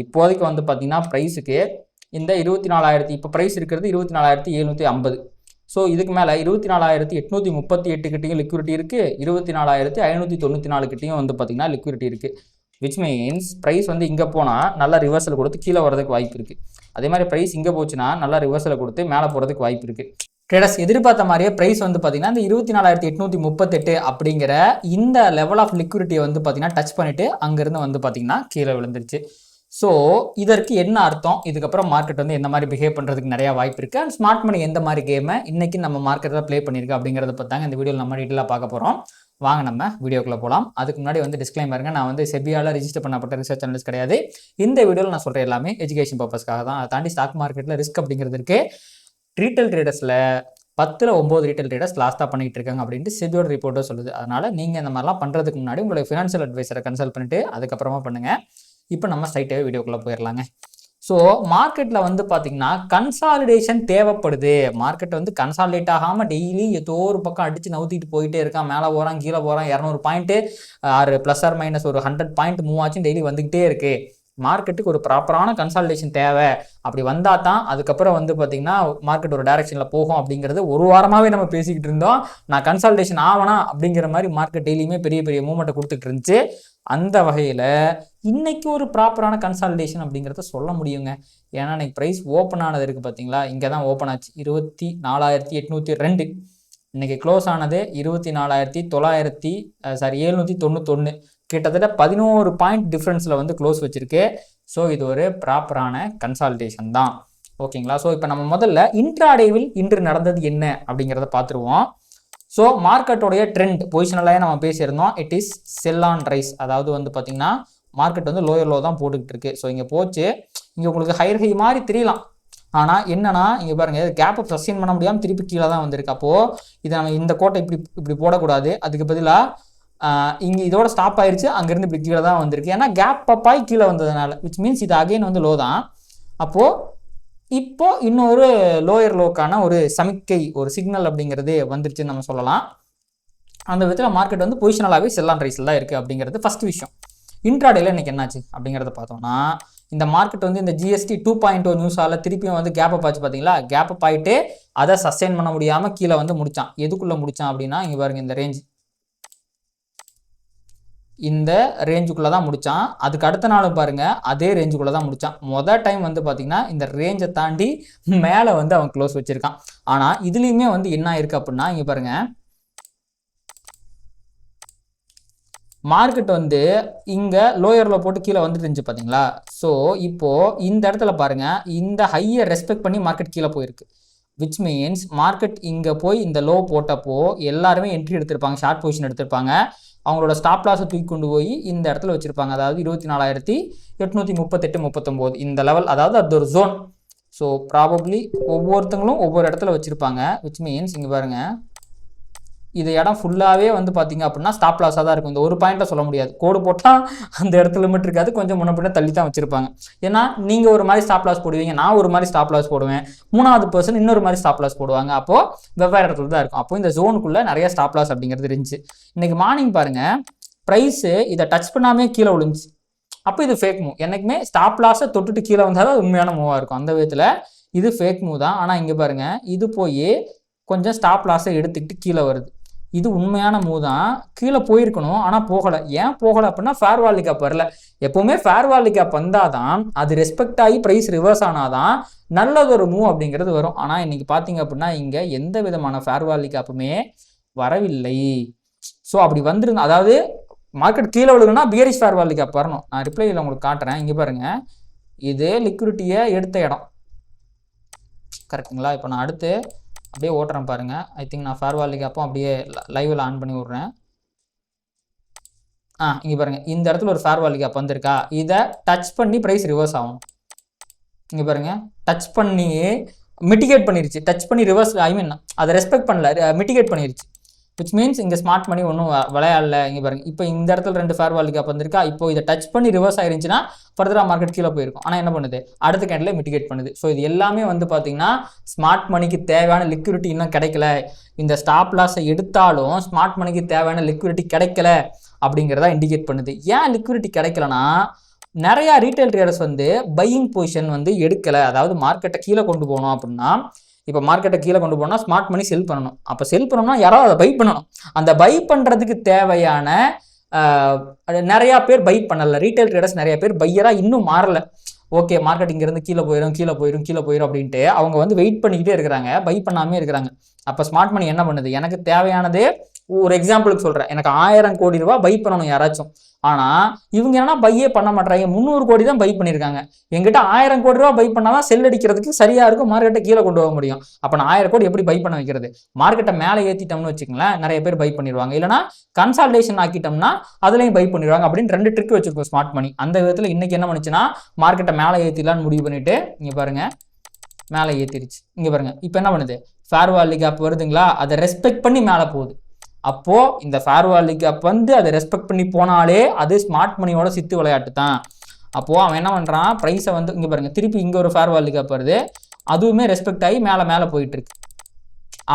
இப்போதைக்கு வந்து பார்த்தீங்கன்னா ப்ரைஸுக்கு இந்த 24,000 இப்போ ப்ரைஸ் இருக்கிறது 24,750. ஸோ இதுக்கு மேலே 24,838 கிட்டையும் லிக்விடிட்டி இருக்குது, 24,594 கிட்டையும் வந்து பார்த்தீங்கன்னா லிக்விடிட்டி இருக்குது. விச் மீன்ஸ் ப்ரைஸ் வந்து இங்கே போனால் நல்லா ரிவர்சல் கொடுத்து கீழே வரதுக்கு வாய்ப்பு இருக்குது. அதே மாதிரி ப்ரைஸ் இங்கே போச்சுன்னா நல்லா ரிவர்சலை கொடுத்து மேலே போகிறதுக்கு வாய்ப்பு இருக்குது. ட்ரேடர்ஸ் எதிர்பார்த்த மாதிரியே ப்ரைஸ் வந்து பார்த்தீங்கன்னா இந்த 24,838 அப்படிங்கிற இந்த லெவல் ஆஃப் லிக்விடிட்டியை வந்து பார்த்தீங்கன்னா டச் பண்ணிவிட்டு அங்கேருந்து வந்து பார்த்தீங்கன்னா கீழே விழுந்துருச்சு. ஸோ இதற்கு என்ன அர்த்தம், இதுக்கப்புறம் மார்க்கெட் வந்து எந்த மாதிரி பிஹேவ் பண்ணுறதுக்கு நிறையா வாய்ப்பு இருக்குது, அண்ட் ஸ்மார்ட் மணி எந்த மாதிரி கேமை இன்றைக்கி நம்ம மார்க்கெட்டில் ப்ளே பண்ணியிருக்கு அப்படிங்கிறத பற்றி தாங்க இந்த வீடியோவில் நம்ம டீட்டெயிலாக பார்க்க போகிறோம். வாங்க நம்ம வீடியோக்குள்ளே போகலாம். அதுக்கு முன்னாடி வந்து டிஸ்க்ளைமருங்க, நான் வந்து செபியால் ரிஜிஸ்டர் பண்ணப்பட்ட ரிசர்ச் அனலிஸ்ட் கிடையாது. இந்த வீடியோவில் நான் சொல்கிற எல்லாமே எஜுகேஷன் பர்பஸ்க்காக தான். அதை தாண்டி ஸ்டாக் மார்க்கெட்டில் ரிஸ்க் அப்படிங்கிறது இருக்குது. ரீட்டைல் ட்ரேடர்ஸில் 10ல் 9 ரீட்டைல் ட்ரேடர்ஸ் லாஸ்ட்டாக பண்ணிகிட்டு இருக்காங்க அப்படின்ட்டு செபியோட ரிப்போர்ட்டோ சொல்லுது. அதனால் நீங்கள் இந்த மாதிரிலாம் பண்ணுறதுக்கு முன்னாடி உங்களுடைய ஃபினான்ஷியல் அட்வைசரை கன்சல்ட் பண்ணிவிட்டு அதுக்கப்புறமா பண்ணுங்கள். இப்போ நம்ம ஸ்ட்ரைட்டாகவே வீடியோக்குள்ளே போயிடலாங்க. ஸோ மார்க்கெட்டில் வந்து பார்த்திங்கன்னா கன்சாலிடேஷன் தேவைப்படுது. மார்க்கெட் வந்து கன்சாலிடேட் ஆகாமல் டெய்லி ஏதோ ஒரு பக்கம் அடித்து நவுத்திட்டு போயிட்டே இருக்கான். மேலே போகிறான் கீழே போகிறான், 200 பாயிண்ட்டு ப்ளஸ் ஆர் மைனஸ் ஒரு 100 பாயிண்ட் மூவ் ஆச்சும் டெய்லி வந்துக்கிட்டே இருக்குது. மார்க்கெட்டுக்கு ஒரு ப்ராப்பரான கன்சாலிடேஷன் தேவை. அப்படி வந்தால் தான் அதுக்கப்புறம் வந்து பார்த்திங்கன்னா மார்க்கெட் ஒரு டைரக்ஷனில் போகும் அப்படிங்கிறது ஒரு வாரமாகவே நம்ம பேசிக்கிட்டு இருந்தோம். நான் கன்சாலிடேஷன் ஆகணும் அப்படிங்கிற மாதிரி மார்க்கெட் டெய்லியுமே பெரிய பெரிய மூவ்மெண்ட்டை கொடுத்துட்டு இருந்துச்சு. அந்த வகையில் இன்றைக்கி ஒரு ப்ராப்பரான கன்சாலிடேஷன் அப்படிங்கிறத சொல்ல முடியுங்க. ஏன்னா இன்றைக்கி ப்ரைஸ் ஓப்பன் ஆனது இருக்குது பார்த்தீங்களா, இங்கே தான் ஓப்பன் ஆச்சு 24,802. இன்றைக்கி க்ளோஸ் ஆனது 791. கிட்டத்தட்ட 11 பாயிண்ட் டிஃப்ரென்ஸில் வந்து க்ளோஸ் வச்சுருக்கு. ஸோ இது ஒரு ப்ராப்பரான கன்சாலிடேஷன் தான். ஓகேங்களா. ஸோ இப்போ நம்ம முதல்ல இன்ட்ராடேவில் இன்று நடந்தது என்ன அப்படிங்கிறத பார்த்துருவோம். ஸோ மார்க்கெட்டோடைய ட்ரெண்ட் பொசிஷனலாக நம்ம பேசியிருந்தோம். It is sell on rice. அதாவது வந்து பார்த்திங்கன்னா மார்க்கெட் வந்து லோயர் லோ தான் போட்டுக்கிட்டு இருக்கு. ஸோ இங்கே போச்சு, இங்கே உங்களுக்கு ஹையர் ஹை மாதிரி தெரியலாம். ஆனால் என்னன்னா இங்கே பாருங்கள், கேப்பை சஸ்டெயின் பண்ண முடியாமல் திருப்பி கீழே தான் வந்திருக்கு. அப்போது இதை நம்ம இந்த கோட்டை இப்படி போடக்கூடாது. அதுக்கு பதிலாக இங்கே இதோட ஸ்டாப் ஆயிடுச்சு, அங்கேருந்து இப்படி கீழே தான் வந்திருக்கு. ஏன்னா கேப் அப்பாய் கீழே வந்ததுனால, விச் மீன்ஸ் இது அகைன் வந்து லோ தான். அப்போது இப்போ இன்னொரு லோயர் லோக்கான ஒரு சமிக்கை, ஒரு சிக்னல் அப்படிங்கிறது வந்துருச்சுன்னு நம்ம சொல்லலாம். அந்த விதத்தில் மார்க்கெட் வந்து பொசிஷனலாகவே செல் ஆன் ரைஸில் தான் இருக்குது அப்படிங்கிறது ஃபஸ்ட் விஷயம். இன்ட்ராடேல இன்றைக்கி என்னாச்சு அப்படிங்கிறத பார்த்தோம்னா, இந்த மார்க்கெட் வந்து இந்த ஜிஎஸ்டி 2.0 நியூஸால் திருப்பியும் வந்து கேப் அப் ஆச்சு பார்த்தீங்களா. கேப் அப் ஆகிட்டு அதை சஸ்டெயின் பண்ண முடியாமல் கீழே வந்து முடித்தான். எதுக்குள்ளே முடித்தான் அப்படின்னா இங்கே பாருங்கள், இந்த ரேஞ்சுக்குள்ளே தான் முடித்தான். அதுக்கு அடுத்த நாளும் பாருங்கள் அதே ரேஞ்சுக்குள்ளே தான் முடித்தான். மொதல் டைம் வந்து பார்த்திங்கன்னா இந்த ரேஞ்சை தாண்டி மேலே வந்து அவன் க்ளோஸ் வச்சுருக்கான். ஆனால் இதுலேயுமே வந்து என்ன ஆயிருக்கு அப்படின்னா இங்கே பாருங்கள், மார்க்கெட் வந்து இங்கே லோயரில் போட்டு கீழே வந்துட்டு இருந்துச்சு பார்த்தீங்களா. ஸோ இப்போது இந்த இடத்துல பாருங்கள், இந்த ஹையை ரெஸ்பெக்ட் பண்ணி மார்க்கெட் கீழே போயிருக்கு. விச் மீன்ஸ் மார்க்கெட் இங்கே போய் இந்த லோ போட்டப்போ எல்லாருமே என்ட்ரி எடுத்திருப்பாங்க, ஷார்ட் பொசிஷன் எடுத்திருப்பாங்க. அவங்களோட ஸ்டாப் லாஸை தூக்கி கொண்டு போய் இந்த இடத்துல வச்சுருப்பாங்க. அதாவது 24,838-39 இந்த லெவல், அதாவது அது ஒரு ஜோன். ஸோ ப்ராபப்ளி ஒவ்வொருத்தங்களும் ஒவ்வொரு இடத்துல வச்சுருப்பாங்க. விச் மீன்ஸ் இங்கே பாருங்கள், இது இடம் ஃபுல்லாகவே வந்து பார்த்திங்க அப்படின்னா ஸ்டாப் லாஸாக தான் இருக்கும். இந்த ஒரு பாயிண்ட்டை சொல்ல முடியாது. கோடு போட்டால் அந்த இடத்துல லிமிட் இருக்காது, கொஞ்சம் முன்ன தள்ளி தான் வச்சுருப்பாங்க. ஏன்னா நீங்கள் ஒரு மாதிரி ஸ்டாப் லாஸ் போடுவீங்க, நான் ஒரு மாதிரி ஸ்டாப் லாஸ் போடுவேன், மூணாவது பர்சன் இன்னொரு மாதிரி ஸ்டாப் லாஸ் போடுவாங்க. அப்போது வெவ்வேறு இடத்துல தான் இருக்கும். அப்போது இந்த ஜோனுக்குள்ளே நிறைய ஸ்டாப் லாஸ் அப்படிங்கிறது இருந்துச்சு. இன்றைக்கி மார்னிங் பாருங்கள், ப்ரைஸு இதை டச் பண்ணாமே கீழே விழுந்துச்சு. அப்போ இது ஃபேக் மூவ். என்றைக்குமே ஸ்டாப் லாஸை தொட்டுட்டு கீழே வந்தால் தான் உண்மையான மூவாக இருக்கும். அந்த விதத்தில் இது ஃபேக் மூவ் தான். ஆனால் இங்கே பாருங்கள், இது போய் கொஞ்சம் ஸ்டாப் லாஸை எடுத்துக்கிட்டு கீழே வருது. இது உண்மையான மூவ் தான். கீழே போயிருக்கணும், ஆனால் போகலை. ஏன் போகலை அப்படின்னா ஃபேர் வேல்யூ கேப் வரல. எப்போவுமே ஃபேர் வேல்யூ கேப் வந்தால் தான், அது ரெஸ்பெக்ட் ஆகி ப்ரைஸ் ரிவர்ஸ் ஆனால் தான் நல்லதொரு மூவ் அப்படிங்கிறது வரும். ஆனால் இன்றைக்கி பார்த்தீங்க அப்படின்னா இங்கே எந்த விதமான ஃபேர் வேல்யூ கேப்புமே வரவில்லை. ஸோ அப்படி வந்துருங்க, அதாவது மார்க்கெட் கீழே விழுகுன்னா பியரிஷ் ஃபேர் வேல்யூ கேப் வரணும். நான் ரிப்ளையில் உங்களுக்கு காட்டுறேன். இங்கே பாருங்கள், இது லிக்விடிட்டியை எடுத்த இடம் கரெக்டுங்களா. இப்போ நான் அடுத்து அப்படியே ஓட்டுறேன் பாருங்கள். ஐ திங்க் நான் ஃபேர் வேல்யூ கேப்பும் அப்படியே லைவில் ஆன் பண்ணி விட்றேன். இங்கே பாருங்கள், இந்த இடத்துல ஒரு ஃபேர் வேல்யூ கேப் வந்திருக்கா. இதை டச் பண்ணி ப்ரைஸ் ரிவர்ஸ் ஆகும். இங்கே பாருங்கள், டச் பண்ணி மிட்டிகேட் பண்ணிருச்சு. டச் பண்ணி ரிவர்ஸ், ஐ மீன் அதை ரெஸ்பெக்ட் பண்ணல, மிட்டிகேட் பண்ணிருச்சு. விச் மீன்ஸ் இங்கே ஸ்மார்ட் மணி ஒன்றும் விளையாடல. இங்கே பாருங்கள், இப்போ இந்த இடத்துல 2 ஃபேர் வேல்யூ கேப் வந்திருக்கா. இப்போ இதை டச் பண்ணி ரிவர்ஸ் ஆயிருந்துச்சுன்னா ஃபர்தராக மார்க்கெட் கீழே போயிருக்கும். ஆனால் என்ன பண்ணுது, அடுத்த கேண்டில் மிட்டிகேட் பண்ணுது. ஸோ இது எல்லாமே வந்து பார்த்தீங்கன்னா ஸ்மார்ட் மணிக்கு தேவையான லிக்விடிட்டி இன்னும் கிடைக்கல. இந்த ஸ்டாப் லாஸை எடுத்தாலும் ஸ்மார்ட் மணிக்கு தேவையான லிக்விடிட்டி கிடைக்கல அப்படிங்கிறதா இண்டிகேட் பண்ணுது. ஏன் லிக்விடிட்டி கிடைக்கலனா, நிறையா ரீட்டைல் ட்ரேடர்ஸ் வந்து பையிங் பொசிஷன் வந்து எடுக்கலை, அதாவது மார்க்கெட்டை கீழே கொண்டு போகணும் அப்படின்னா, இப்போ மார்க்கெட்டை கீழே கொண்டு போனால் ஸ்மார்ட் மணி செல் பண்ணணும். அப்போ செல் பண்ணணும்னா யாராவது அதை பை பண்ணணும். அந்த பை பண்ணுறதுக்கு தேவையான நிறையா பேர் பை பண்ணலை. ரீட்டைல் ட்ரேடர்ஸ் நிறைய பேர் பையராக இன்னும் மாறலை. ஓகே, மார்க்கெட் இங்கேருந்து கீழே போயிடும் அப்படின்ட்டு அவங்க வந்து வெயிட் பண்ணிக்கிட்டே இருக்கிறாங்க, பை பண்ணாமே இருக்கிறாங்க. அப்போ ஸ்மார்ட் மணி என்ன பண்ணுது, எனக்கு தேவையானது ஒரு எக்ஸாம்பிளுக்கு சொல்கிறேன், எனக்கு 1000 கோடி ரூபா பை பண்ணணும் யாராச்சும். ஆனால் இவங்க என்னன்னா பையே பண்ண மாட்டாங்க, 300 கோடி தான் பை பண்ணியிருக்காங்க. எங்கிட்ட 1000 கோடி ரூபா பை பண்ணாதான் செல் அடிக்கிறதுக்கு சரியாக இருக்கும், மார்க்கெட்டை கீழே கொண்டு போக முடியும். அப்போ நான் 1000 கோடி எப்படி பை பண்ண வைக்கிறது? மார்க்கெட்டை மேலே ஏற்றிட்டோம்னு வச்சுக்கங்களேன், நிறைய பேர் பை பண்ணிடுவாங்க. இல்லைனா கன்சால்டேஷன் ஆக்கிட்டோம்னா அதுலேயும் பை பண்ணிடுவாங்க. அப்படின்னு 2 ட்ரிக் வச்சிருக்கோம் ஸ்மார்ட் மணி. அந்த விதத்தில் இன்னைக்கு என்ன பண்ணுச்சுன்னா, மார்க்கெட்டை மேலே ஏற்றிடலான்னு முடிவு பண்ணிட்டு இங்கே பாருங்க மேலே ஏற்றிடுச்சு. இங்கே பாருங்க இப்போ என்ன பண்ணுது, ஃபேர் வேல்யூ கேப் வருதுங்களா, அதை ரெஸ்பெக்ட் பண்ணி மேலே போகுது. அப்போ இந்த ஃபேர் வேல்யூ கேப் வந்து அதை ரெஸ்பெக்ட் பண்ணி போனாலே அது ஸ்மார்ட் மணியோட சித்து விளையாட்டு தான். அப்போ அவன் என்ன பண்றான், பிரைஸை வந்து இங்க பாருங்க திருப்பி இங்க ஒரு ஃபேர் வேல்யூ கேப் வருது, அதுவுமே ரெஸ்பெக்ட் ஆகி மேலே மேலே போயிட்டு இருக்கு.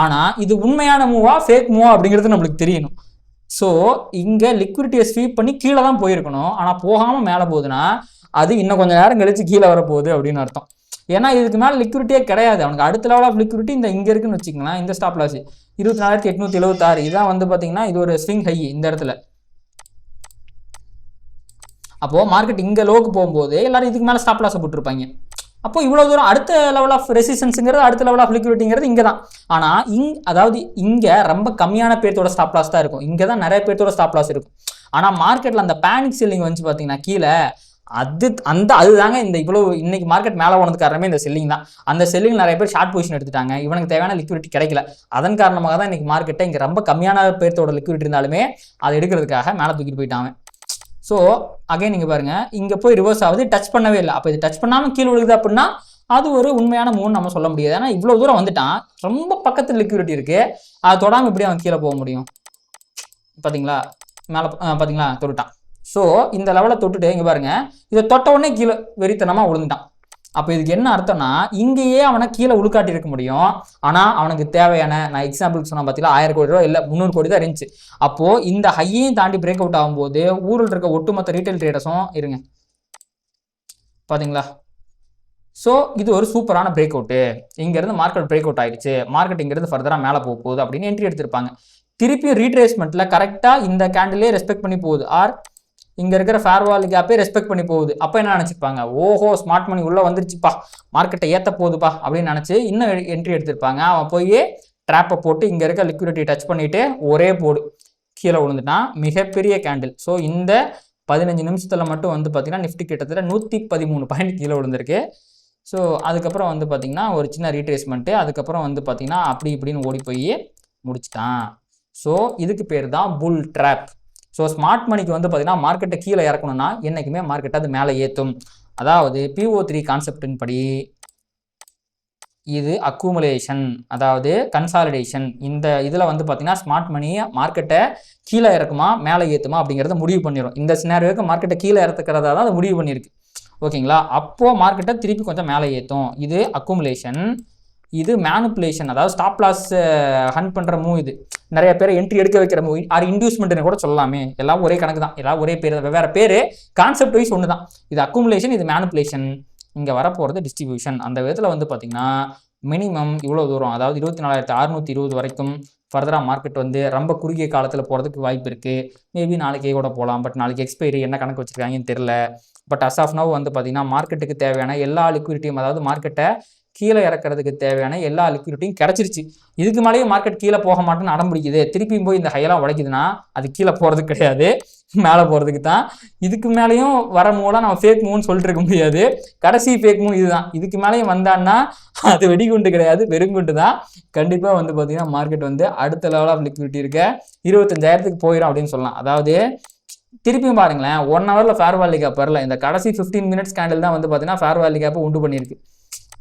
ஆனா இது உண்மையான மூவா ஃபேக் மூவா அப்படிங்கிறது நம்மளுக்கு தெரியணும். ஸோ இங்க லிக்விடிட்டியை ஸ்வீப் பண்ணி கீழே தான் போயிருக்கணும், ஆனா போகாம மேலே போகுதுன்னா அது இன்னும் கொஞ்சம் நேரம் கழிச்சு கீழே வரப்போகுது அப்படின்னு அர்த்தம். ஏன்னா இதுக்கு மேலே லிக்விடிட்டியே கிடையாது. அவனுக்கு அடுத்த லெவல் ஆஃப் லிக்விடிட்டி இந்த இங்கே இருக்குன்னு வச்சுக்கலாம். இந்த ஸ்டாப் லாஸ் 24,876 இதான் வந்து பார்த்தீங்கன்னா இது ஒரு ஸ்விங் ஹை இந்த இடத்துல. அப்போது மார்க்கெட் இங்கே லோக்கு போகும்போது எல்லாரும் இதுக்கு மேலே ஸ்டாப் லாஸை போட்டிருப்பாங்க. அப்போ இவ்வளோ தூரம் அடுத்த லெவல் ஆஃப் ரெசிஸ்டன்ஸுங்கிறது அடுத்த லெவல் ஆஃப் லிக்விடிட்டிங்கிறது இங்கே தான். ஆனால் அதாவது இங்கே ரொம்ப கம்மியான பேர்த்தோட ஸ்டாப் லாஸ் தான் இருக்கும், இங்கே தான் நிறைய பேர்த்தோட ஸ்டாப் லாஸ் இருக்கும். ஆனால் மார்க்கெட்டில் அந்த பேனிக் செல்லிங் வந்து பார்த்தீங்கன்னா கீழே அதுதாங்க இந்த இவ்வளவு இன்னைக்கு மார்க்கெட் மேலே போனதுக்கு காரணமே இந்த செல்லிங் தான். அந்த செல்லிங் நிறைய பேர் ஷார்ட் பொசிஷன் எடுத்துட்டாங்க, இவனுக்கு தேவையான லிக்விடிட்டி கிடைக்கல. அதன் காரணமாக தான் இன்னைக்கு மார்க்கெட்டை இங்கே ரொம்ப கம்மியான பேர்த்தோட லிக்விடிட்டி இருந்தாலுமே அதை எடுக்கிறதுக்காக மேலே தூக்கிட்டு போயிட்டாங்க. ஸோ அகைன் நீங்கள் பாருங்க இங்கே போய் ரிவர்ஸ் ஆகுது, டச் பண்ணவே இல்லை. அப்போ இது டச் பண்ணாமல் கீழே விழுகுது அப்படின்னா அது ஒரு உண்மையான மூணு நம்ம சொல்ல முடியாது. ஏன்னா இவ்வளோ தூரம் வந்துட்டான், ரொம்ப பக்கத்தில் லிக்விடிட்டி இருக்குது, அதை தொடாமல் எப்படி அவன் கீழே போக முடியும்? பார்த்தீங்களா மேலே பார்த்தீங்களா தொட்டுட்டான். ஸோ இந்த லெவலை தொட்டுட்டு இங்கே பாருங்க இதை தொட்ட உடனே கீழே வெறித்தனமாக விழுந்துட்டான். அப்போ இதுக்கு என்ன அர்த்தம்னா இங்கேயே அவனை கீழே உழுக்காட்டி இருக்க முடியும். ஆனால் அவனுக்கு தேவையான நான் எக்ஸாம்பிளுக்கு சொன்னால் பார்த்தீங்களா 1000 கோடி ரூபா இல்லை 300 கோடி தான் இருந்துச்சு. அப்போது இந்த ஹையையும் தாண்டி பிரேக் அவுட் ஆகும்போது ஊரில் இருக்க ஒட்டுமொத்த ரீட்டைல் ட்ரேடர்ஸும் இருங்க பார்த்தீங்களா. ஸோ இது ஒரு சூப்பரான பிரேக் அவுட்டு, இங்கேருந்து மார்க்கெட் பிரேக் அவுட் ஆயிடுச்சு, மார்க்கெட் இங்கேருந்து ஃபர்தராக மேலே போக போகுது அப்படின்னு என்ட்ரி எடுத்திருப்பாங்க. திருப்பியும் ரீட்ரேஸ்மெண்ட்டில் கரெக்டாக இந்த கேண்டிலே ரெஸ்பெக்ட் பண்ணி போகுது, ஆர் இங்கே இருக்கிற ஃபேர் வேல்யூ கேப்பே ரெஸ்பெக்ட் பண்ணி போகுது. அப்போ என்ன நினச்சிருப்பாங்க, ஓஹோ ஸ்மார்ட் மணி உள்ளே வந்துருச்சுப்பா, மார்க்கெட்டை ஏற்ற போகுதுப்பா அப்படின்னு நினச்சி இன்னும் என்ட்ரி எடுத்திருப்பாங்க. அவன் போய் ட்ராப்பை போட்டு இங்கே இருக்க லிக்விடிட்டி டச் பண்ணிவிட்டு ஒரே போடு கீழே விழுந்துட்டான், மிகப்பெரிய கேண்டில். ஸோ இந்த 15 நிமிஷத்தில் மட்டும் வந்து பார்த்தீங்கன்னா நிஃப்டி கிட்டத்தட்ட 113 பாயிண்ட் கீழே விழுந்திருக்கு. ஸோ அதுக்கப்புறம் வந்து பார்த்தீங்கன்னா ஒரு சின்ன ரீட்ரேஸ்மெண்ட்டு, அதுக்கப்புறம் வந்து பார்த்தீங்கன்னா அப்படி இப்படின்னு ஓடி போய் முடிச்சிட்டான். ஸோ இதுக்கு பேர் தான் புல் ட்ராப். ஸோ ஸ்மார்ட் மணிக்கு வந்து பார்த்தீங்கன்னா மார்க்கெட்டை கீழே இறக்கணும்னா என்றைக்குமே மார்க்கெட்டை அது மேலே ஏற்றும். அதாவது PO3 கான்செப்டின் படி இது அக்குமுலேஷன், அதாவது கன்சாலிடேஷன். இந்த இதில் வந்து பார்த்தீங்கன்னா ஸ்மார்ட் மணியை மார்க்கெட்டை கீழே இறக்குமா மேலே ஏற்றுமா அப்படிங்கிறத முடிவு பண்ணிடும். இந்த சினாரியோக்கு மார்க்கெட்டை கீழே இறக்குறதா தான் அது முடிவு பண்ணியிருக்கு, ஓகேங்களா. அப்போது மார்க்கெட்டை திருப்பி கொஞ்சம் மேலே ஏற்றும். இது அக்குமுலேஷன், இது மேனிப்புலேஷன், அதாவது ஸ்டாப் லாஸ் ஹண்ட் பண்ணுற மூவ். இது நிறைய பேரை என்ட்ரி எடுக்க வைக்கிற மூவ், ஆர் இன்டியூஸ்மெண்ட்னு கூட சொல்லலாமே, எல்லாம் ஒரே கணக்கு தான், எல்லாம் ஒரே பேர், வெவ்வேறு பேர், கான்செப்ட் வைஸ் ஒன்று தான். இது அக்குமுலேஷன், இது மேனிப்புலேஷன், இங்கே வரப்போகிறது டிஸ்ட்ரிபியூஷன். அந்த விதத்தில் வந்து பார்த்தீங்கன்னா மினிமம் இவ்வளோ தூரம், அதாவது 24,620 வரைக்கும் ஃபர்தராக மார்க்கெட் வந்து ரொம்ப குறுகிய காலத்தில் போகிறதுக்கு வாய்ப்பு இருக்குது. மேபி நாளைக்கே கூட போகலாம், பட் நாளைக்கு எக்ஸ்பைரி என்ன கணக்கு வச்சுருக்காங்கன்னு தெரில. பட் அஸ் ஆஃப் நவ் வந்து பார்த்தீங்கன்னா மார்க்கெட்டுக்கு தேவையான எல்லா லிக்விடிட்டியும், அதாவது மார்க்கெட்டை கீழே இறக்கிறதுக்கு தேவையான எல்லா லிக்விடிட்டியும் கிடச்சிருச்சு. இதுக்கு மேலேயே மார்க்கெட் கீழே போக மாட்டேன்னு அடம் பிடிக்குது, திருப்பியும் போய் இந்த ஹையெல்லாம் உடைக்குதுன்னா அது கீழே போகிறதுக்கு கிடையாது, மேலே போகிறதுக்கு தான். இதுக்கு மேலேயும் வர மூலம் நம்ம ஃபேக் மூவ்னு சொல்லிட்டு இருக்க முடியாது, கடைசி ஃபேக் மூவ் இதுதான். இதுக்கு மேலேயும் வந்தான்னா அது வெடிகுண்டு கிடையாது, வெறுங்குண்டு தான். கண்டிப்பாக வந்து பார்த்தீங்கன்னா மார்க்கெட் வந்து அடுத்த லெவல் ஆஃப் லிக்விடிட்டி இருக்க 25,000க்கு போயிடும் அப்படின்னு சொல்லலாம். அதாவது திருப்பியும் பாருங்களேன் 1 ஹவரில் ஃபேர் வேல்யூ கேப் வரல, இந்த கடைசி 15 மினிட்ஸ் கேண்டில் தான் வந்து பார்த்தீங்கன்னா ஃபேர் வேல்யூ கேப்பை உண்டு பண்ணியிருக்கு.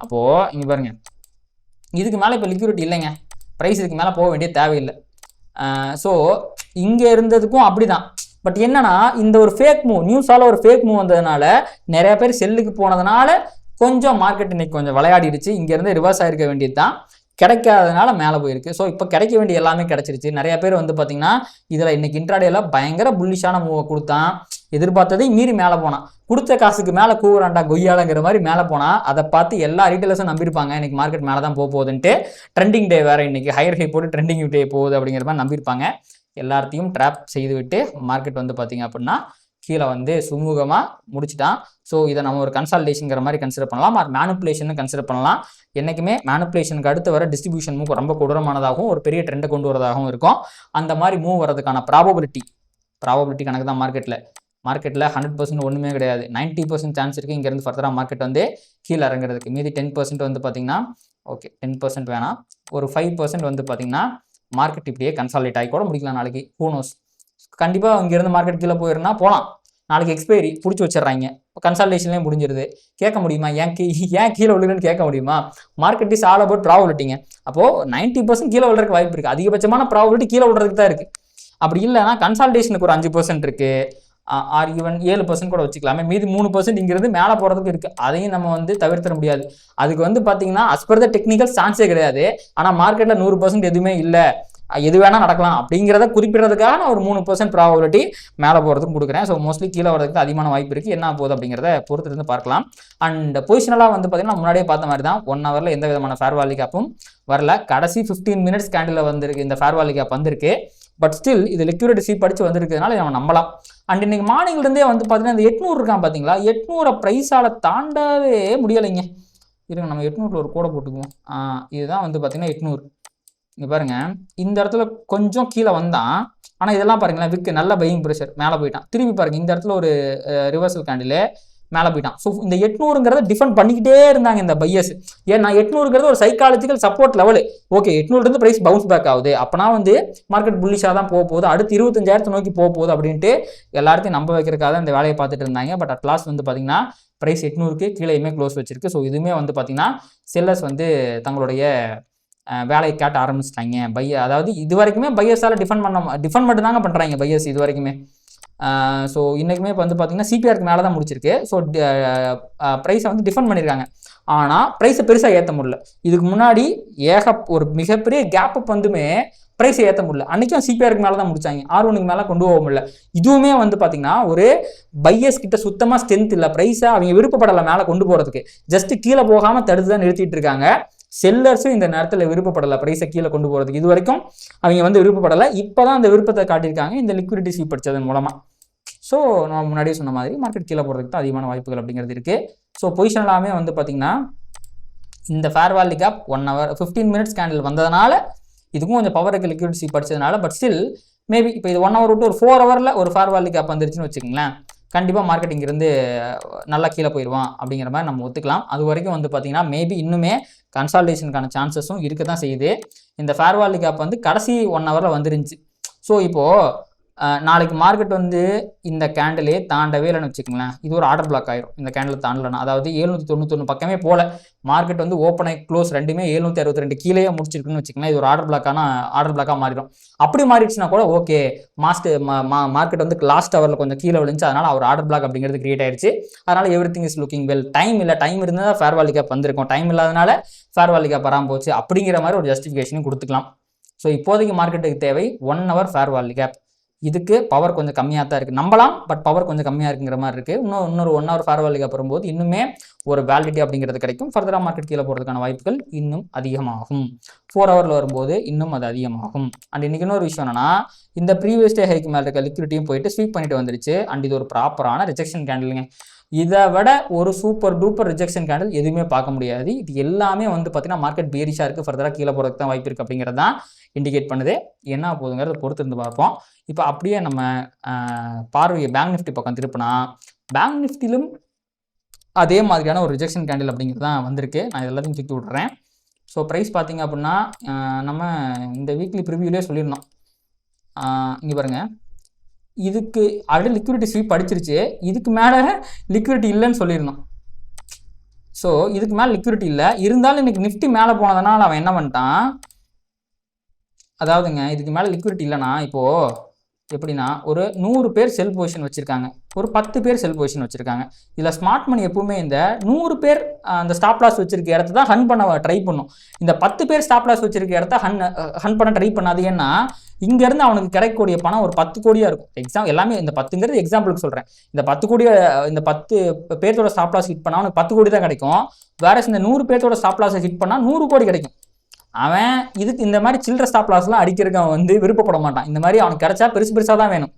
அப்போது இங்கே பாருங்கள் இதுக்கு மேலே இப்போ லிக்விடிட்டி இல்லைங்க, ப்ரைஸ் இதுக்கு மேலே போக வேண்டிய தேவையில்லை. ஸோ இங்கே இருந்ததுக்கும் அப்படி தான். பட் என்னன்னா இந்த ஒரு ஃபேக் மூவ், நியூஸால் ஒரு ஃபேக் மூவ் வந்ததுனால நிறைய பேர் செல்லுக்கு போனதுனால கொஞ்சம் மார்க்கெட் இன்னைக்கு கொஞ்சம் விளையாடிடுச்சு. இங்கேருந்து ரிவர்ஸ் ஆகிருக்க வேண்டியது தான், கிடைக்காததுனால மேலே போயிருக்கு. ஸோ இப்போ கிடைக்க வேண்டிய எல்லாமே கிடச்சிருச்சு. நிறைய பேர் வந்து பார்த்தீங்கன்னா இதில் இன்னைக்கு இன்ட்ராடேல பயங்கர புல்லிஷான மூவை கொடுத்தான், எதிர்பார்த்ததை மீறி மேலே போனான், கொடுத்த காசுக்கு மேலே கூவுறாண்டா கொய்யாலங்கிற மாதிரி மேலே போனால் அதை பார்த்து எல்லா ரீட்டைலர்ஸும் நம்பியிருப்பாங்க இன்னைக்கு மார்க்கெட் மேலே தான் போகுதுன்ட்டு. ட்ரெண்டிங் டே வேறு இன்னைக்கு, ஹையர் ஹை போட்டு ட்ரெண்டிங் டே போகுது அப்படிங்கிற மாதிரி நம்பியிருப்பாங்க. எல்லாத்தையும் ட்ராப் செய்து விட்டு மார்க்கெட் வந்து பார்த்தீங்க அப்படின்னா கீழே வந்து சுமூகமாக முடிச்சுட்டான். ஸோ இதை நம்ம ஒரு கன்சால்டேஷனுங்கிற மாதிரி கன்சிடர் பண்ணலாம், அது மேனுப்புலேஷன் கன்சிடர் பண்ணலாம். என்றைக்குமே மேனுப்புலேஷனுக்கு அடுத்து வர டிஸ்ட்ரிபியூஷன் மூவ் ரொம்ப கொடூரமானதாகவும் ஒரு பெரிய ட்ரெண்டை கொண்டு வரதாகவும் இருக்கும். அந்த மாதிரி மூவ் வரதுக்கான ப்ராபபிலிட்டி கணக்கு தான் மார்க்கெட்டில் 100% ஒன்றுமே கிடையாது. 90% சான்ஸ் இருக்குது இங்கேருந்து ஃபர்தராக மார்க்கெட் வந்து கீழே இறங்குறதுக்கு. மீதி 10% வந்து பார்த்திங்கன்னா ஓகே 10% வேணாம், ஒரு 5% வந்து பார்த்திங்கன்னா மார்க்கெட் இப்படியே கன்சாலிடேட் ஆகி கூட முடிக்கலாம் நாளைக்கு. ஹூனோஸ், கண்டிப்பாக இங்கேருந்து மார்க்கெட் கீழே போயிருந்தா போகலாம். நாளைக்கு எக்ஸ்பைரி பிடிச்சி வச்சிடறாங்க, இப்போ கன்சல்டேஷன்லேயும் முடிஞ்சிருது. கேட்க முடியுமா ஏன் கீழே விழுதுன்னு கேட்க முடியுமா? மார்க்கெட் இஸ் ஆல் அபவுட் ப்ராபபிலிட்டிங்க. அப்போது 90% கீழே விழுறதுக்கு வாய்ப்பு இருக்குது, அதிகபட்சமான ப்ராபபிலிட்டி கீழே விழுறதுக்கு தான் இருக்குது. அப்படி இல்லைனா கன்சல்டேஷனுக்கு ஒரு 5% இருக்குது, ஆர் ஈவன் 7% கூட வச்சுக்கலாமே. மீதி 3% இங்கிருந்து மேலே போகிறதுக்கு இருக்குது. அதையும் நம்ம வந்து தவிர்த்திட முடியாது. அதுக்கு வந்து பார்த்தீங்கன்னா அஸ்பர் த டெக்னிக்கல் சான்ஸே கிடையாது. ஆனால் மார்க்கெட்டில் 100% எதுவுமே இல்லை, எது வேணால் நடக்கலாம் அப்படிங்கிறத குறிப்பிடுறதுக்காக நான் ஒரு 3% ப்ராபபிலிட்டி மேலே போகிறதுக்கும் கொடுக்குறேன். ஸோ மோஸ்ட்லி கீழே வரதுக்கு அதிகமான வாய்ப்பு இருக்குது. என்ன போகுது அப்படிங்கிறத பொறுத்திருந்து பார்க்கலாம். அண்ட் பொசிஷனலாக வந்து பார்த்தீங்கன்னா முன்னாடியே பார்த்த மாதிரி தான் 1 ஹவரில் எந்த விதமான ஃபேர் வேல்யூ கேப்பும் வரல. கடைசி 15 மினிட்ஸ் கேண்டில் வந்திருக்கு இந்த ஃபேர் வேல்யூ கேப் வந்திருக்கு. பட் ஸ்டில் இது லிக்விடிட்டி ஸ்வீப் படித்து வந்திருக்கிறதுனால நம்ம நம்பலாம். அண்ட் இன்னைக்கு மார்னிங்லேருந்தே வந்து பார்த்தீங்கன்னா இந்த 800 இருக்கான் பார்த்தீங்களா, 800 ப்ரைஸால் தாண்டவே முடியலைங்க. இருங்க நம்ம 800 ஒரு கோடை போட்டுக்குவோம். இதுதான் வந்து பார்த்தீங்கன்னா 800. இங்கே பாருங்கள், இந்த இடத்துல கொஞ்சம் கீழே வந்தான், ஆனால் இதெல்லாம் பாருங்களேன் விக்கு நல்ல பையிங் ப்ரெஷர் மேலே போயிட்டான். திரும்பி பாருங்கள் இந்த இடத்துல ஒரு ரிவர்சல் கேண்டில் மேலே போயிட்டான். ஸோ இந்த 800ங்கிறத டிஃபெண்ட் பண்ணிக்கிட்டே இருந்தாங்க இந்த பையர்ஸ். ஏன்னா 800ங்கிறது ஒரு psychological support level. Okay 800 price bounce back ஆகுது, அப்போனா வந்து மார்க்கெட் புல்லிஷாக தான் போகுது, அடுத்து 25,000 நோக்கி போகுது அப்படின்ட்டு எல்லாத்தையும் நம்ப வைக்கிறதுக்காக இந்த வேலையை பார்த்துட்டு இருந்தாங்க. பட் அட் லாஸ்ட் வந்து பார்த்தீங்கன்னா ப்ரைஸ் 800க்கு கீழேயுமே க்ளோஸ் வச்சிருக்கு. ஸோ இதுவுமே வந்து பார்த்தீங்கன்னா செல்லர்ஸ் வந்து தங்களுடைய வேலையை கேட்ட ஆரம்பிச்சிட்டாங்க. அதாவது இது வரைக்குமே பையர்ஸால் டிஃபெண்ட் மட்டும் தாங்க பண்ணுறாங்க பையர்ஸ் இது வரைக்குமே. ஸோ இன்றைக்குமே இப்போ வந்து பார்த்தீங்கன்னா சிபிஆருக்கு மேலே தான் முடிச்சிருக்கு. ஸோ ப்ரைஸை வந்து டிஃபெண்ட் பண்ணியிருக்காங்க, ஆனால் ப்ரைஸை பெருசாக ஏற்ற முடியல. இதுக்கு முன்னாடி ஒரு மிகப்பெரிய கேப் அப் வந்துமே ப்ரைஸை ஏற்ற முடியல. அன்றைக்கும் சிபிஆருக்கு மேலே தான் முடிச்சாங்க, R1க்கு மேலே கொண்டு போக முடியல. இதுவுமே வந்து பார்த்தீங்கன்னா ஒரு பையர்ஸ் கிட்ட சுத்தமாக ஸ்ட்ரென்த் இல்லை, ப்ரைஸை அவங்க விருப்பப்படலை மேலே கொண்டு போகிறதுக்கு. ஜஸ்ட்டு கீழே போகாமல் தடுத்து தான் நிறுத்திட்டு இருக்காங்க. செல்லர்ஸும் இந்த நேரத்தில் விருப்பப்படலை ப்ரைஸை கீழே கொண்டு போகிறதுக்கு. இது வரைக்கும் அவங்க வந்து விருப்பப்படலை, இப்போ தான் அந்த விருப்பத்தை காட்டியிருக்காங்க இந்த லிக்விடிட்டி ஸ்வீப் படித்ததன் மூலமாக. ஸோ நம்ம முன்னாடியே சொன்ன மாதிரி மார்க்கெட் கீழே போகிறதுக்கு தான் அதிகமான வாய்ப்புகள் அப்படிங்கிறது இருக்குது. ஸோ பொசிஷனலாமே வந்து பார்த்திங்கன்னா இந்த fair value gap 1 hour 15 minutes candle வந்ததுனால இதுக்கும் கொஞ்சம் பவர் இருக்குது லிக்விடிட்டி ஸ்வீப் படித்ததுனால. பட் ஸ்டில் மேபி இப்போ இது 1 ஹவர் விட்டு ஒரு 4 ஹவரில் ஒரு ஃபேர் வேல்யூ கேப் வந்துருச்சுன்னு வச்சுக்கோங்களேன், கண்டிப்பாக மார்க்கெட் இங்கிருந்து நல்லா கீழே போயிடுவான் அப்படிங்கிற மாதிரி நம்ம ஒத்துக்கலாம். அது வரைக்கும் வந்து பார்த்திங்கன்னா மேபி இன்னுமே கன்சால்டேஷனுக்கான சான்சஸும் இருக்க தான் செய்யுது. இந்த ஃபேர் வேல்யூ கேப் வந்து கடைசி 1 ஹவரில் வந்துருந்துச்சு. ஸோ இப்போது நாளைக்கு மார்க்கெட் வந்து இந்த கேண்டிலே தாண்டவே இல்லைன்னு வச்சுக்கோங்களேன், இது ஒரு ஆர்டர் பிளாக் ஆயிரும். இந்த கேண்டில் தாண்டலைன்னா, அதாவது 791 பக்கமே போல மார்க்கெட் வந்து ஓப்பன் ஆகி க்ளோஸ் ரெண்டுமே 762 கீழேயே முடிச்சிருக்குன்னு வச்சுக்கோங்களேன், இது ஒரு ஆர்டர் பிளாக்காக மாறிடும். அப்படி மாறிடுச்சுன்னா கூட ஓகே, மார்க்கெட் வந்து லாஸ்ட் ஹவரில் கொஞ்சம் கீழே விழுந்துச்சு, அதனால் ஒரு ஆர்டர் பிளாக் அப்படிங்கிறது கிரியேட் ஆயிடுச்சு. அதனால் everything is looking well. Time இருந்தால் ஃபேர் வேல்யூ கேப் வந்திருக்கும், டைம் இல்லாதனால ஃபேர் வேல்யூ கேப் வராமல் போச்சு அப்படிங்கிற மாதிரி ஒரு ஜஸ்டிஃபிகேஷனும் கொடுத்துக்கலாம். ஸோ இப்போதைக்கு மார்க்கெட்டுக்கு தேவை 1 ஹவர் ஃபேர் வேல்யூ கேப். இதுக்கு பவர் கொஞ்சம் கம்மியாக தான் இருக்குது, நம்பலாம், பட் பவர் கொஞ்சம் கம்மியாக இருக்குங்கிற மாதிரி இருக்குது. இன்னொரு 1 ஹவர் ஃபேர் வேல்யூ கேப் வரும்போது இன்னுமே ஒரு வேலிடிட்டி அப்படிங்கிறது கிடைக்கும். ஃபர்தராக மார்க்கெட் கீழே போகிறதுக்கான வாய்ப்புகள் இன்னும் அதிகமாகும். 4 ஹவரில் வரும்போது இன்னும் அது அதிகமாகும். அண்ட் இன்றைக்கி இன்னொரு விஷயம் என்னன்னா, இந்த ப்ரீவியஸ் டே ஹைக்கு மேலே இருக்க லிக்விடிட்டியும் போயிட்டு ஸ்வீப் பண்ணிட்டு வந்துருச்சு. அண்ட் இது ஒரு ப்ராப்பரான ரிஜெக்ஷன் கேண்டிலுங்க. இதை விட ஒரு சூப்பர் டூப்பர் ரிஜெக்ஷன் கேண்டில் எதுவுமே பார்க்க முடியாது. இது எல்லாமே வந்து பார்த்தீங்கன்னா மார்க்கெட் பேரிஷாக இருக்குது, ஃபர்தராக கீழே போகிறதுக்கு தான் வாய்ப்பு இருக்குது அப்படிங்கிறது தான் இண்டிகேட் பண்ணுது. என்ன போகுதுங்கிறத பொறுத்து இருந்து பார்ப்போம். இப்போ அப்படியே நம்ம பார்வையை பேங்க் நிஃப்டி பக்கம் திருப்பினா, பேங்க் நிஃப்டிலும் அதே மாதிரியான ஒரு ரிஜெக்ஷன் கேண்டில் அப்படிங்கிறது தான் வந்திருக்கு. நான் எல்லாத்தையும் தூக்கி விட்றேன். ஸோ ப்ரைஸ் பார்த்தீங்க அப்படின்னா நம்ம இந்த வீக்லி ப்ரிவியூலே சொல்லியிருந்தோம். இங்கே பாருங்கள், இதுக்கு ஆல்ரெடி லிக்விடிட்டி ஸ்வீப் அடிச்சிருச்சு, இதுக்கு மேலே லிக்விடிட்டி இல்லைன்னு சொல்லியிருந்தோம். ஸோ இதுக்கு மேலே லிக்விடிட்டி இல்லை, இருந்தாலும் இன்னைக்கு நிஃப்டி மேலே போனதுனால அவன் என்ன பண்ணிட்டான், அதாவதுங்க இதுக்கு மேலே லிக்விடிட்டி இல்லைனா இப்போது எப்படின்னா ஒரு 100 பேர் செல் பொசிஷன் வச்சுருக்காங்க, ஒரு 10 பேர் செல் பொசிஷன் வச்சுருக்காங்க. இதில் ஸ்மார்ட் மணி எப்பவுமே இந்த 100 பேர் அந்த ஸ்டாப் லாஸ் வச்சிருக்க இடத்த தான் ஹன் பண்ண ட்ரை பண்ணும். இந்த 10 பேர் ஸ்டாப் லாஸ் வச்சிருக்க இடத்த ஹன் பண்ண ட்ரை பண்ணாது. ஏன்னா இங்கேருந்து அவனுக்கு கிடைக்கக்கூடிய பணம் ஒரு 10 கோடியாக இருக்கும். எல்லாமே இந்த 10ங்கிறது எக்ஸாம்பிளுக்கு சொல்கிறேன். இந்த 10 கோடி, இந்த 10 பேர்த்தோட ஸ்டாப் லாஸ் ஹிட் பண்ணால் அவனுக்கு 10 கோடி தான் கிடைக்கும். வேற இந்த 100 பேர்த்தோட ஸ்டாப் லாஸை ஹிட் பண்ணால் 100 கோடி கிடைக்கும். அவன் இதுக்கு இந்த மாதிரி சில்லற ஸ்டாப் லாஸ்லாம் அடிக்கிறதுக்கு அவன் விருப்பப்பட மாட்டான். இந்த மாதிரி அவனுக்கு கிடைச்சா பெருசாக தான் வேணும்.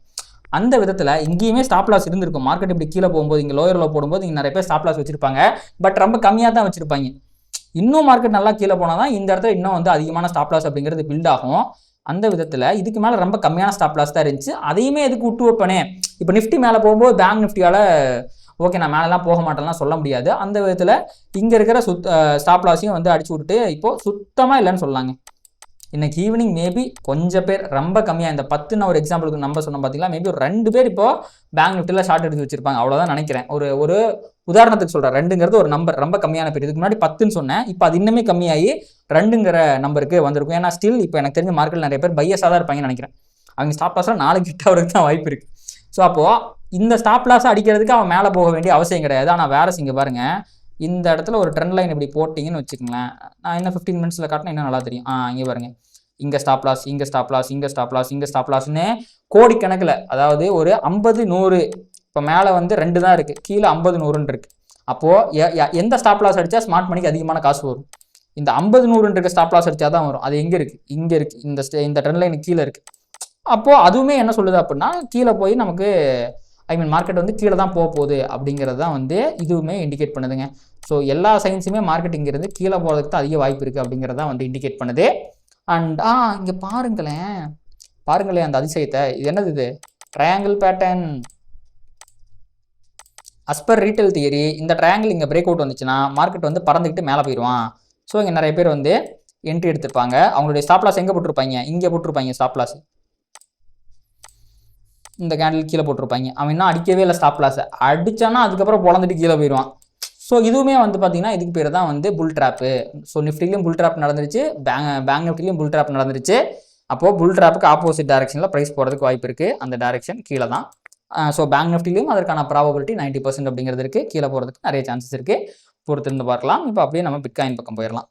அந்த விதத்தில் இங்கேயுமே ஸ்டாப் லாஸ் இருந்திருக்கும். மார்க்கெட் இப்படி கீழே போகும்போது, இங்கே லோயரில் போடும்போது இங்கே நிறைய பேர் ஸ்டாப் லாஸ் வச்சிருப்பாங்க. பட் ரொம்ப கம்மியாக தான் வச்சிருப்பாங்க. இன்னும் மார்க்கெட் நல்லா கீழே போனால் தான் இந்த இடத்துல இன்னும் அதிகமான ஸ்டாப் லாஸ் அப்படிங்கிறது பில்ட் ஆகும். அந்த விதத்தில் இதுக்கு மேலே ரொம்ப கம்மியான ஸ்டாப் லாஸ் தான் இருந்துச்சு. அதையுமே எதுக்கு விட்டு வைப்பனே. இப்போ நிஃப்டி மேலே போகும்போது பேங்க் நிஃப்டியால் ஓகே நான் மேலெலாம் போக மாட்டேன்லாம் சொல்ல முடியாது. அந்த விதத்தில் இங்கே இருக்கிற ஸ்டாப் லாஸையும் அடிச்சு விட்டுட்டு இப்போது சுத்தமாக இல்லைன்னு சொல்லலாங்க. இன்னைக்கு ஈவினிங் மேபி கொஞ்சம் பேர் ரொம்ப கம்மியாக, இந்த 10 நான் ஒரு எக்ஸாம்பிளுக்கு நம்பர் சொன்னேன் பார்த்தீங்களா, மேபி ஒரு 2 பேர் இப்போ பேங்க் நிஃப்டியில் ஷார்ட் எடுத்து வச்சிருப்பாங்க, அவ்வளோதான் நினைக்கிறேன். ஒரு உதாரணத்துக்கு சொல்கிறேன். 2ங்கிறது ஒரு நம்பர், ரொம்ப கம்மியான பேர். இதுக்கு முன்னாடி 10ன்னு சொன்னேன், இப்போ அது இன்னுமே கம்மியாகி 2ங்கிற நம்பருக்கு வந்திருக்கும். ஏன்னா ஸ்டில் இப்போ எனக்கு தெரிஞ்ச மார்க்கெட்டில் நிறைய பேர் பையஸாக தான் இருப்பாங்கன்னு நினைக்கிறேன். அவங்க ஸ்டாப் லாஸ்லாம் 4 கிட்ட வரதுக்கு தான் வாய்ப்பு இருக்குது. ஸோ அப்போது இந்த ஸ்டாப் லாஸை அடிக்கிறதுக்கு அவன் மேலே போக வேண்டிய அவசியம் கிடையாது. ஆனால் வேறு இங்கே பாருங்கள், இந்த இடத்துல ஒரு ட்ரெண்ட் லைன் இப்படி போட்டிங்கன்னு வச்சுக்கங்களேன். நான் இன்னும் 15 மினிட்ஸில் காட்டினா இன்னும் நல்லா தெரியும். இங்கே பாருங்கள், இங்கே ஸ்டாப் லாஸ், இங்கே ஸ்டாப் லாஸ், இங்கே ஸ்டாப் லாஸ், இங்கே ஸ்டாப் லாஸ்ன்னு கோடிக்கணக்கில், அதாவது ஒரு 50 100, இப்போ மேலே 2 தான் இருக்குது, கீழே 50 100ன்னு இருக்குது. அப்போது எந்த ஸ்டாப் லாஸ் அடித்தா ஸ்மார்ட் மணிக்கு அதிகமான காசு வரும்? இந்த 50 100ன்னு இருக்க ஸ்டாப் லாஸ் அடித்தா தான் வரும். அது எங்கே இருக்குது? இங்கே இருக்குது, இந்த ட்ரெண்ட் லைனுக்கு கீழே இருக்குது. அப்போது அதுவுமே என்ன சொல்லுது அப்படின்னா, கீழே போய் நமக்கு மார்க்கெட் கீழே தான் போக போகுது அப்படிங்கிறது தான் இதுவுமே இண்டிகேட் பண்ணுதுங்க. ஸோ எல்லா சயின்ஸுமே மார்க்கெட்டிங்கிறது கீழே போகிறதுக்கு தான் அதிக வாய்ப்பு இருக்குது அப்படிங்கிறதான் இண்டிகேட் பண்ணுது. அண்ட் இங்கே பாருங்களேன் அந்த அதிசயத்தை. இது என்னது? இது triangle pattern. As per retail theory, இந்த ட்ரையாங்கிள் இங்கே பிரேக் அவுட் வந்துச்சுன்னா மார்க்கெட் பறந்துக்கிட்டு மேலே போயிடுவான். ஸோ இங்கே நிறைய பேர் என்ட்ரி எடுத்திருப்பாங்க. அவங்களுடைய ஸ்டாப் லாஸ் எங்கே போட்டிருப்பாங்க? இங்கே போட்டிருப்பாங்க ஸ்டாப் லாஸ். இந்த கேண்டில் கீழே போட்டிருப்பாங்க. அவன் இன்னும் அடிக்கவே இல்லை ஸ்டாப் லாஸை. அடித்தானா அதுக்கப்புறம் பொழந்துட்டு கீழே போயிடுவான். ஸோ இதுவுமே பார்த்தீங்கன்னா இதுக்கு பேர் தான் புல் ட்ராப்பு. ஸோ நிஃப்டிலையும் புல் ட்ராப் நடந்துருச்சு, பேங்க் நிஃப்டிலையும் புல் ட்ராப் நடந்துருச்சு. அப்போது புல் ட்ராப்புக்கு ஆப்போசிட் டைரக்ஷனில் ப்ரைஸ் போகிறதுக்கு வாய்ப்பு இருக்குது. அந்த டைரக்ஷன் கீழே தான். ஸோ பேங்க் நிஃப்டிலையும் அதற்கான ப்ராபபிலிட்டி 90% அப்படிங்கிறது இருக்குது. கீழே போகிறதுக்கு நிறைய சான்சஸ் இருக்குது. பொறுத்திருந்து பார்க்கலாம். இப்போ அப்படியே நம்ம பிட்காயின் பக்கம் போயிடலாம்.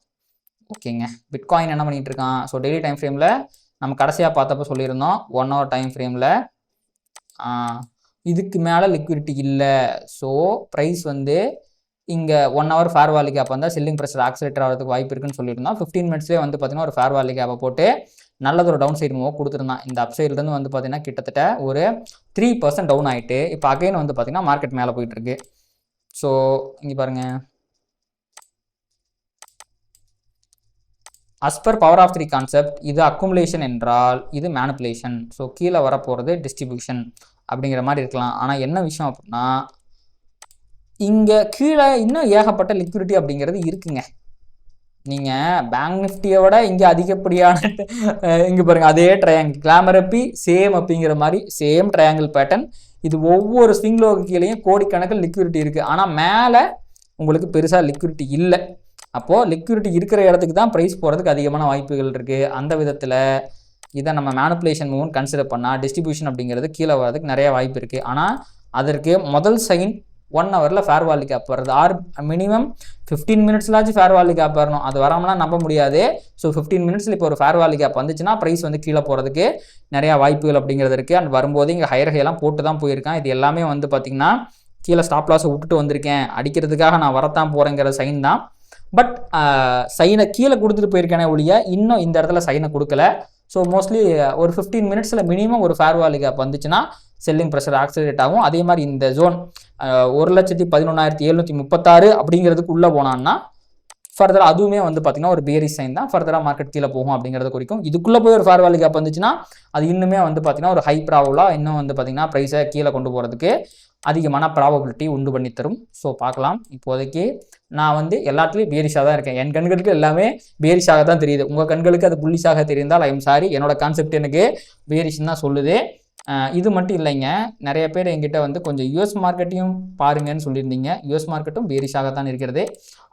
ஓகேங்க, பிட்காயின் என்ன பண்ணிகிட்டு இருக்கான்? ஸோ டெய்லி டைம் ஃப்ரேமில் நம்ம கடைசியாக பார்த்தப்போ சொல்லியிருந்தோம், 1 hour டைம் ஃப்ரேமில் இதுக்கு மேலே லிக்விடிட்டி இல்லை. ஸோ ப்ரைஸ் இங்கே 1 hour ஃபேர் வேல்யூ கேப் வந்தால் செல்லிங் ப்ரெஷர் ஆக்சிலேட்டர் ஆகிறதுக்கு வாய்ப்பு இருக்குன்னு சொல்லியிருந்தோம். 15 மினிட்ஸ்லேயே பார்த்தீங்கன்னா ஒரு ஃபேர் வேல்யூ கேப்பை போட்டு நல்லது ஒரு டவுன் சைடு மூவ் கொடுத்துருந்தான். இந்த அப் சைட்லேருந்து பார்த்தீங்கன்னா கிட்டத்தட்ட ஒரு 3% டவுன் ஆகிட்டு இப்போ அகைன் பார்த்தீங்கன்னா மார்க்கெட் மேலே போயிட்டுருக்கு. ஸோ இங்கே பாருங்கள், அஸ்பர் பவர் ஆஃப் 3 கான்செப்ட், இது அக்குமுலேஷன் என்றால் இது மேனிப்புலேஷன். ஸோ கீழே வரப்போகிறது டிஸ்ட்ரிபியூஷன் அப்படிங்கிற மாதிரி இருக்கலாம். ஆனால் என்ன விஷயம் அப்படின்னா, இங்கே கீழே இன்னும் ஏகப்பட்ட லிக்விடிட்டி அப்படிங்கிறது இருக்குங்க. நீங்கள் பேங்க் நிஃப்டியை விட இங்கே அதிகப்படியான இங்கே பாருங்கள், அதே ட்ரையாங்கிள் கிளாமர் அப்பி சேம் அப்படிங்கிற மாதிரி சேம் ட்ரையாங்கிள் பேட்டர்ன். இது ஒவ்வொரு ஸ்விங் லோக்கு கீழேயும் கோடிக்கணக்கில் லிக்விடிட்டி இருக்குது. ஆனால் மேலே உங்களுக்கு பெருசாக லிக்விடிட்டி இல்லை. அப்போது லிக்விடிட்டி இருக்கிற இடத்துக்கு தான் ப்ரைஸ் போகிறதுக்கு அதிகமான வாய்ப்புகள் இருக்குது. அந்த விதத்தில் இதை நம்ம மேனிப்புலேஷன் மூவ்னு கன்சிடர் பண்ணால் டிஸ்ட்ரிபியூஷன் அப்படிங்கிறது கீழே வர்றதுக்கு நிறைய வாய்ப்பு இருக்குது. ஆனால் அதற்கு முதல் சைன் 1 ஹவரில் ஃபேர் வேல்யூ கேப் வருது. மினிமம் 15 மினிட்ஸ்லாச்சும் ஃபேர் வேல்யூ கேப் வரணும். அது வராமலாம் நம்ப முடியாது. ஸோ 15 மினிட்ஸில் இப்போ ஒரு ஃபேர் வேல்யூ கேப் வந்துச்சுன்னா ப்ரைஸ் கீழே போகிறதுக்கு நிறையா வாய்ப்புகள் அப்படிங்கிறது இருக்குது. அண்ட் வரும்போது இங்கே ஹையர் ஹையெல்லாம் போட்டு தான் போயிருக்கான். இது எல்லாமே பார்த்திங்கன்னா கீழே ஸ்டாப் லாஸை விட்டுட்டு வந்திருக்கேன், அடிக்கிறதுக்காக நான் வரத்தான் போகிறேங்கிற சைன் தான். பட் சைனை கீழே கொடுத்துட்டு போயிருக்கேனே ஒழிய இன்னும் இந்த இடத்துல சைனை கொடுக்கல. ஸோ மோஸ்ட்லி ஒரு 15 மினிட்ஸில் மினிமம் ஒரு ஃபேர் வேல்யூ கேப் வந்துச்சுன்னா செல்லிங் ப்ரெஷர் ஆக்சிலேட் ஆகும். அதே மாதிரி இந்த ஜோன் 1,11,736 அப்படிங்கிறதுக்கு உள்ளே போனான்னா ஃபர்தராக அதுவுமே பார்த்தீங்கன்னா ஒரு பேரிஷ் சைன் தான். ஃபர்தராக மார்க்கெட் கீழே போகும் அப்படிங்கிறத குறிக்கும். இதுக்குள்ளே போய் ஒரு ஃபேர் வேல்யூ கேப் வந்துச்சுன்னா அது இன்னுமே பார்த்தீங்கன்னா ஒரு ஹை ப்ராபபிளாக இன்னும் பார்த்தீங்கன்னா ப்ரைஸை கீழே கொண்டு போகிறதுக்கு அதிகமான ப்ராபபிலிட்டி உண்டு பண்ணி தரும். ஸோ பார்க்கலாம். இப்போதைக்கு நான் எல்லாத்துலேயும் பேரிஷாக தான் இருக்கேன். என் கண்களுக்கு எல்லாமே பேரிஷாக தான் தெரியுது. உங்கள் கண்களுக்கு அது புல்லிஷாக தெரிந்தால் ஐம் சாரி. என்னோட கான்செப்ட் எனக்கு பேரிஷ்ன்னு தான் சொல்லுது. இது மட்டும் இல்லைங்க, நிறைய பேர் எங்கிட்ட கொஞ்சம் யூஎஸ் மார்க்கெட்டையும் பாருங்கன்னு சொல்லியிருந்தீங்க. யூஎஸ் மார்க்கெட்டும் பேரிஷாக தான் இருக்கிறது.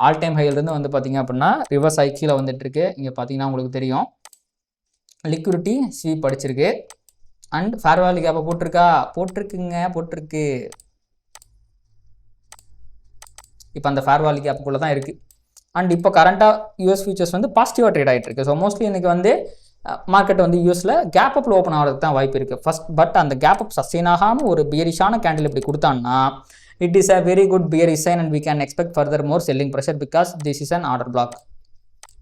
ஆல் டைம் ஹையிலிருந்து பார்த்தீங்க அப்படின்னா ரிவர்ஸ் ஹை கீழே வந்துட்டுருக்கு. இங்கே பார்த்தீங்கன்னா உங்களுக்கு தெரியும் லிக்விடிட்டி ஸ்வீப் அடிச்சிருக்கு. அண்ட் ஃபேர் வேல்யூ கேப்பை போட்டிருக்கு. இப்போ அந்த ஃபேர் வேல்யூ கேப்புக்குள்ளே தான் இருக்குது. அண்ட் இப்போ கரண்ட்டாக யூஎஸ் ஃபியூச்சர்ஸ் வந்து பாசிட்டிவாக ட்ரேட் ஆகிட்டு இருக்கு. ஸோ மோஸ்ட்லி எனக்கு வந்து மார்க்கெட் வந்து யூஎஸில் கேப் அப்பில் ஓப்பன் ஆகிறதுக்கு தான் வாய்ப்பு இருக்குது ஃபர்ஸ்ட். பட் அந்த கேப் அப் சஸ்டெயின் ஆகாமல் ஒரு பியரிஷான கேண்டில் இப்படி கொடுத்தான்னா it is a very good bearish sign and we can expect further more selling pressure because this is an order block.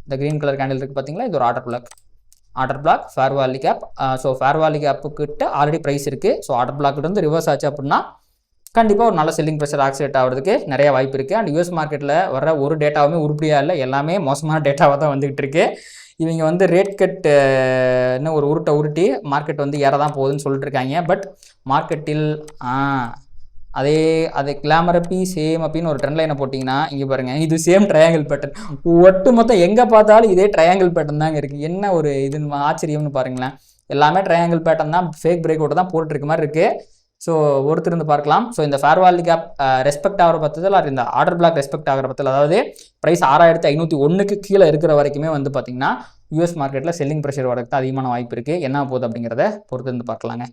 இந்த க்ரீன் கலர் கேண்டில் இருக்குது பார்த்தீங்களா, இது ஒரு order block fair value gap. So fair value கேப்புக்கிட்ட already price இருக்குது. So order பிளாக்கிட்ட வந்து reverse ஆச்சு அப்படின்னா கண்டிப்பாக ஒரு நல்ல செல்லிங் ப்ரெஷர் ஆக்சிலேட் ஆகிறதுக்கு நிறைய வாய்ப்பு இருக்குது. அண்ட் யூஎஸ் மார்க்கெட்டில் வர ஒரு டேட்டாவுமே உருப்படியாக இல்லை, எல்லாமே மோசமான டேட்டாவாக தான் வந்துகிட்டு இருக்கு. இவங்க வந்து ரேட் கட் இன்னும் ஒரு உருட்டி மார்க்கெட் வந்து ஏற தான் போகுதுன்னு சொல்லிட்டு இருக்காங்க. பட் மார்க்கெட்டில் அதே கிளாமர் அப்பி சேம் அப்பின்னு ஒரு ட்ரெண்ட் லைனை போட்டிங்கன்னா இங்கே பாருங்கள், இது சேம் ட்ரையாங்கிள் பேட்டர்ன். ஒட்டு மொத்தம் எங்கே பார்த்தாலும் இதே ட்ரையாங்கிள் பேட்டர்ன் தாங்க இருக்குது. என்ன ஒரு இது ஆச்சரியம்னு பாருங்களேன். எல்லாமே ட்ரையாங்கிள் பேட்டர்ன் தான், ஃபேக் பிரேக் அவுட் தான் போட்டுருக்க மாதிரி இருக்குது. ஸோ ஒருத்தர் இருந்து பார்க்கலாம். ஸோ இந்த ஃபேர் வேல்யூ கேப் ரெஸ்பெக்ட் ஆகிற பட்சத்தில் இந்த ஆர்டர் பிளாக் ரெஸ்பெக்ட் ஆகிற பட்சத்தில், அதாவது ப்ரைஸ் 6501க்கு கீழே இருக்கிற வரைக்குமே வந்து பார்த்தீங்கன்னா யூஎஸ் மார்க்கெட்டில் செல்லிங் ப்ரெஷர் வரதுக்கு தான் அதிகமான வாய்ப்பு இருக்குது. என்ன போகுது அப்படிங்கிறத பொறுத்து இருந்து பார்க்கலாங்க.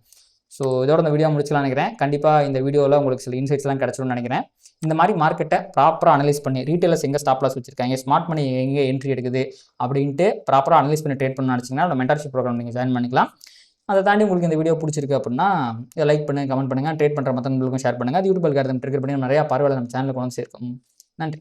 ஸோ இதோட இந்த வீடியோ முடிச்சலாம்னு நினைக்கிறேன். கண்டிப்பாக இந்த வீடியோவில் உங்களுக்கு சில இன்சைட்ஸ்லாம் கிடச்சிடும்னு நினைக்கிறேன். இந்த மாதிரி மார்க்கெட்டை ப்ராப்பராக அனலைஸ் பண்ணி ரீட்டெயிலர்ஸ் எங்கே ஸ்டாப் லாஸ் வச்சிருக்காங்க, ஸ்மார்ட் மணி எங்கே என்ட்ரி எடுக்குது அப்படின்ட்டு ப்ராப்பராக அனலைஸ் பண்ணி ட்ரேட் பண்ண நினச்சிங்கன்னா அந்த மென்டர்ஷிப் ப்ரோக்ராம் நீங்கள் ஜாயின் பண்ணிக்கலாம். அதை தாண்டி உங்களுக்கு இந்த வீடியோ பிடிச்சிருக்கு அப்படின்னா இதை லைக் பண்ணுங்கள், கமெண்ட் பண்ணுங்கள், ட்ரேட் பண்ணுற மற்றவங்களுக்கும் ஷேர் பண்ணுங்கள். அது யூடியூப் அல்காரிதம் ட்ரிகர் பண்ணி நிறையா பார்வையாளர் நம்ம சேனலுக்கு வந்து சேர்க்கும். நன்றி.